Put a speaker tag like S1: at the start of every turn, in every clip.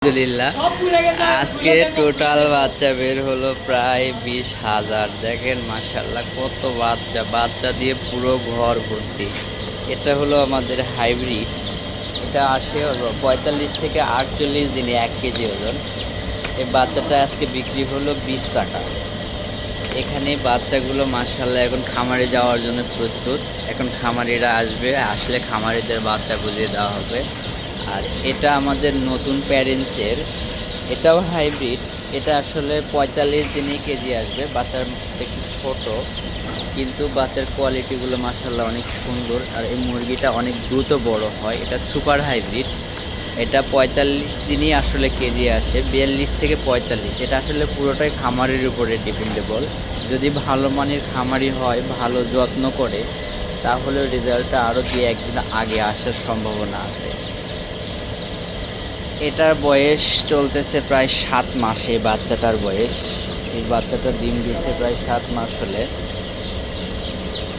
S1: আলহামদুলিল্লাহ আজকে টোটাল বাচ্চা বের হলো প্রায় 20,000। দেখেন মাশাল্লাহ কত বাচ্চা, বাচ্চা দিয়ে পুরো ঘর ভর্তি। এটা হলো আমাদের হাইব্রিড। এটা আসে হলো 45 থেকে 48 দিনে 1 কেজি ওজন। এই বাচ্চাটা আজকে বিক্রি হলো 20 টাকা। এখানে বাচ্চাগুলো মাশাল্লাহ এখন খামারে যাওয়ার জন্য প্রস্তুত। এখন খামারিরা আসবে, আসলে খামারিদের বাচ্চা বুঝিয়ে দেওয়া হবে। আর এটা আমাদের নতুন প্যারেন্টসের, এটাও হাইব্রিড। এটা আসলে 45 দিনেই কেজি আসবে। বাচ্চার একটু ছোট, কিন্তু বাচ্চার কোয়ালিটিগুলো মাশাল্লাহ অনেক সুন্দর। আর এই মুরগিটা অনেক দ্রুত বড় হয়। এটা সুপার হাইব্রিড। এটা 45 দিনই আসলে কেজি আসে, 42 থেকে 45। এটা আসলে পুরোটাই খামারের উপরে ডিপেন্ডেবল। যদি ভালো মানের খামারি হয়, ভালো যত্ন করে, তাহলে রেজাল্টটা আরও 2-1 দিন আগে আসার সম্ভাবনা আছে। এটার বয়স চলতেছে প্রায় 7 মাসে। বাচ্চাটার বয়স, এই বাচ্চাটা ডিম দিচ্ছে প্রায় 7 মাস হলে।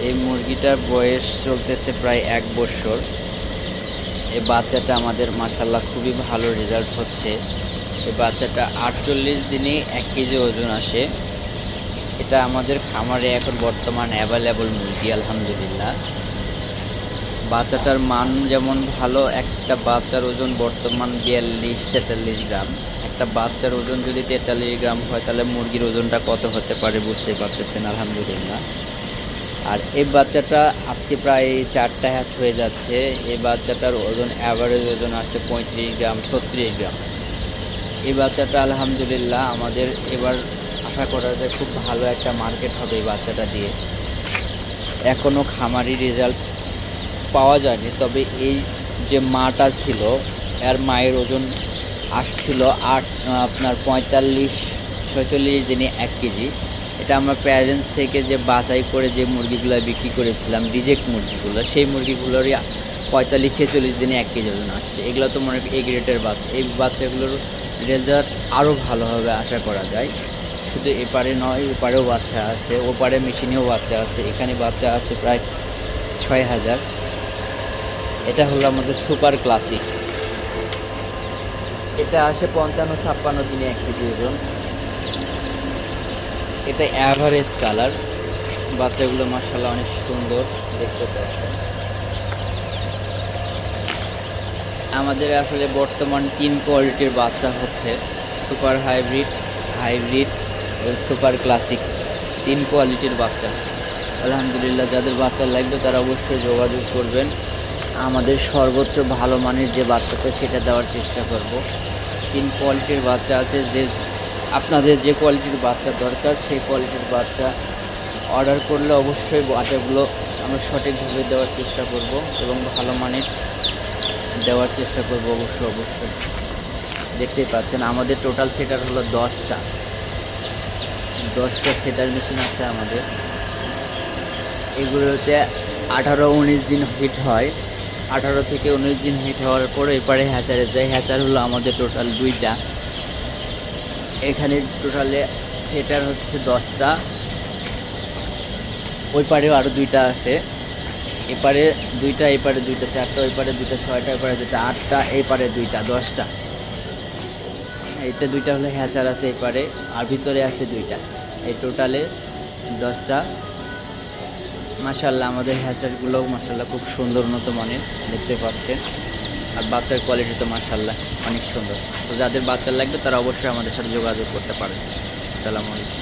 S1: এই মুরগিটার বয়স চলতেছে প্রায় 1 বছর। এই বাচ্চাটা আমাদের মাশাল্লাহ খুবই ভালো রেজাল্ট হচ্ছে। এই বাচ্চাটা 48 দিনে 1 কেজি ওজন আসে। এটা আমাদের খামারে এখন বর্তমান অ্যাভেলেবল মুরগি আলহামদুলিল্লাহ। বাচ্চাটার মান যেমন ভালো, একটা বাচ্চার ওজন বর্তমান 42-43 গ্রাম। একটা বাচ্চার ওজন যদি 43 গ্রাম হয়, তাহলে মুরগির ওজনটা কত হতে পারে বুঝতে পারতেছেন আলহামদুলিল্লাহ। আর এই বাচ্চাটা আজকে প্রায় 4টা হ্যাচ হয়ে যাচ্ছে। এই বাচ্চাটার ওজন অ্যাভারেজ ওজন আসছে 35 গ্রাম 36 গ্রাম। এই বাচ্চাটা আলহামদুলিল্লাহ আমাদের এবার আশা করা যায় খুব ভালো একটা মার্কেট হবে এই বাচ্চাটা দিয়ে। এখনও খামারি রেজাল্ট পাওয়া যায়নি, তবে এই যে মাটা ছিল, এর মায়ের ওজন আসছিল আপনার 45-46 দিনে 1 কেজি। এটা আমরা প্যারেন্টস থেকে যে বাছাই করে যে মুরগিগুলো বিক্রি করেছিলাম, রিজেক্ট মুরগিগুলো, সেই মুরগিগুলোরই 45-46 দিনে 1 কেজি ওজন আসছে। এগুলো তো মনে করি এ গ্রেডের বাচ্চা। এই বাচ্চাগুলোর রেজাল্ট আরও ভালোভাবে আশা করা যায়। শুধু এপারে নয়, ওপারেও বাচ্চা আছে, ওপারে মেশিনেও বাচ্চা আছে, এখানে বাচ্চা আছে প্রায় 6,000। এটা হলো আমাদের সুপার ক্লাসিক। এটা আসে 55-56 দিনে 1 কেজি ওজন। এটা অ্যাভারেজ কালার। বাচ্চাগুলো মাশাআল্লাহ অনেক সুন্দর দেখতে পাচ্ছেন। আমাদের আসলে বর্তমান 3 কোয়ালিটির বাচ্চা হচ্ছে: সুপার হাইব্রিড, হাইব্রিড ও সুপার ক্লাসিক। 3 কোয়ালিটির বাচ্চা আলহামদুলিল্লাহ। যাদের বাচ্চা লাগবে তারা অবশ্যই যোগাযোগ করবেন। আমাদের সর্বোচ্চ ভালো মানের যে বাচ্চাটা সেটা দেওয়ার চেষ্টা করব। 3 কোয়ালিটির বাচ্চা আছে। যে আপনাদের যে কোয়ালিটির বাচ্চা দরকার, সেই কোয়ালিটির বাচ্চা অর্ডার করলে অবশ্যই বাচ্চাগুলো আমরা সঠিকভাবে দেওয়ার চেষ্টা করব এবং ভালো মানের দেওয়ার চেষ্টা করব অবশ্যই। দেখতেই পাচ্ছেন আমাদের টোটাল সেটার হলো 10টা সেটার মেশিন আছে আমাদের। এগুলোতে 18-19 দিন হিট হয়। 18 থেকে 19 দিন হিট হওয়ার পরে এপারে হ্যাচারে যায়। হ্যাচার হলো আমাদের টোটাল 2টা। এখানে টোটালে সেটার হচ্ছে 10টা, ওই পারেও আরও 2টা আছে। এপারে 2টা, এপারে 2টা, 4টা, ওই পারে 2টা, 6টা, এপারে 2টা, 8টা, এই পারে 2টা, 10টা। এইটা 2টা হলো হ্যাচার আছে এপারে, আর ভিতরে আছে 2টা। এই টোটালে 10টা। মাশাআল্লাহ আমাদের হ্যাচারগুলোও মাশাআল্লাহ খুব সুন্দর উন্নত মানের দেখতে পাচ্ছেন। আর বাচ্চার কোয়ালিটি তো মাশাআল্লাহ অনেক সুন্দর। তো যাদের বাচ্চা লাগবে তারা অবশ্যই আমাদের সাথে যোগাযোগ করতে পারেন। আসসালামু আলাইকুম।